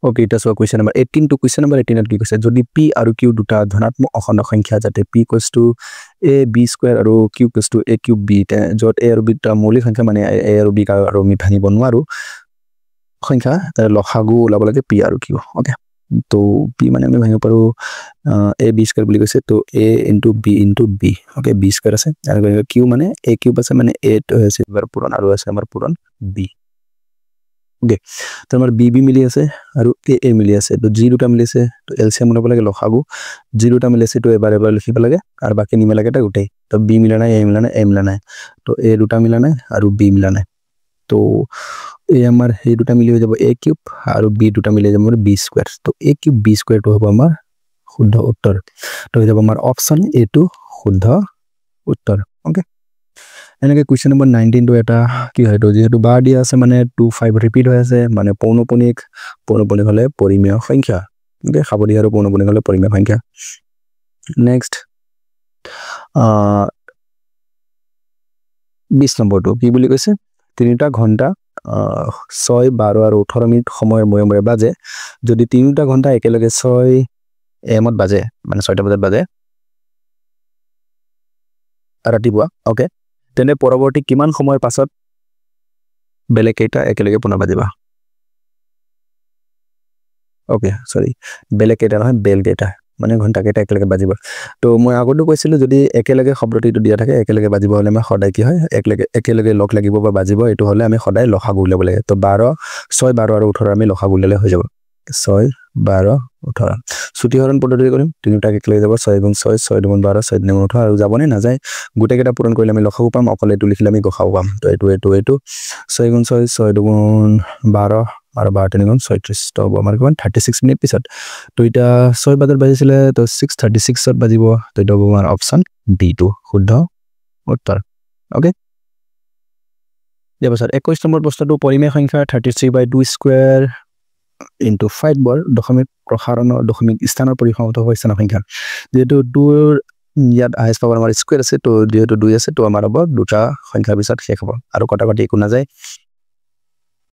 okay এটা so question number 18 to question number 18 কি কৈছে যদি p আৰু q দুটা ধনাত্মক অখণ্ড সংখ্যা যাতে p a b স্কয়াৰ আৰু q a cube b যত a আৰু b টা মৌলিক সংখ্যা মানে a আৰু b আৰু আমি ভাঙিব নোৱাৰো সংখ্যা তাৰ লসাগু ওলাব লাগে p আৰু q ওকে তো p মানে আমি ভাঙিব পাৰো a b স্কয়াৰ বুলি কৈছে তো a * b okay b square আছে আৰু q মানে a cube আছে মানে a তো হৈছে এবাৰ পূৰণ আৰু আছে আমাৰ পূৰণ b ওকে তো আমাৰ b মিলি আছে আৰু a মিলি আছে তো g দুটা মিলি আছে তো এলসিএম ওলাব লাগে লসাগু g দুটা মিলি আছে তো এবাৰ লিখিব লাগে আৰু বাকি নিমিলা লাগে গুটেই তো b মিলা নাই a মিলা নাই a মিলা নাই তো a দুটা মিলা নাই আৰু b মিলা নাই তো a আমাৰ এই দুটা মিলি হৈ যাব a কিউব আৰু b দুটা মিলি যাব আমাৰ b স্কয়াৰ তো a কিউব b স্কয়াৰ তো হ'ব আমাৰ শুদ্ধ উত্তৰ তো হৈ যাব আমাৰ অপচন a টু শুদ্ধ উত্তৰ ওকে এনেকে কোৱেশ্চন নম্বৰ 19 তো এটা কি হয় তো যেহেতু বাৰ দিয়া আছে মানে 2 5 ৰিপিট হৈ আছে মানে পৌনপণিক হলে পৰিমেয় সংখ্যা ওকে খাবদি আৰু পৌনপণিক হলে পৰিমেয় সংখ্যা নেক্সট 20 নম্বৰটো কি বুলি কৈছে তিনিটা ঘন্টা 6 12 আৰু 18 মিনিট সময়ৰ ময়ে বাজে যদি তিনিটা ঘন্টা একেলগে 6 am ত বাজে মানে 6টা বজাত বাজে ৰাতিপুৱা ওকে তেনে পৰৱৰ্তী কিমান সময়ৰ পাছত বেলেগ কেইটা একেলগে পুনৰ বাজিবা ওকে সৰি বেলেগ কেইটা নহয় বেল কেইটা মানে ঘন্টা কেইটা একেলগে বাজিব তো মই আগতে কৈছিলো যদি একেলগে শব্দটো দিয়া থাকে একেলগে বাজিব হলে মই সদায় কি হয় একেলগে লগ লাগিব বা বাজিব এটো হলে আমি সদায় লসাগু উলিয়াব লাগে তো 12 6 12 আৰু 18 আমি লসাগু উলিয়ালে হৈ যাব 6 12 18 ছুটিহৰণ পদ্ধতি কৰিম তিনিটা একেলগে যাব 6 * 6 6 * 12 6 * 18 আৰু যাবনে না যায় গুটে কেইটা পূৰণ কৰিলে আমি লসাগু পাম অকলে এটো লিখিলে আমি গসাগু পাম তো এটো 6 * 6 6 * 12 আৰু 12 * 36 তো আমাৰ কিমান 36 মিনিট পিছত তো এটা 6 বজাত বাজিছিলে তো 6:36 ত বাজিব তো এটা হ'ব আমাৰ অপচন ডি টু শুদ্ধ উত্তৰ ওকে ইয়াৰ পাছত 21 নম্বৰ প্ৰশ্নটো পৰিমেয় সংখ্যা 33/2 স্কয়াৰ into 5 বৰ দশমিক প্ৰসাৰণৰ দশমিক স্থানৰ পৰিসংখ্যাত হৈছে না সংখ্যা যেটো 2 ইয়াত আইএস পাৱাৰ আমাৰ স্কয়াৰ আছে তো যেটো 2 আছে তো আমাৰ হ'ব দুটা সংখ্যাৰ পিছত শেষ হ'ব আৰু কটাকটি একো না যায়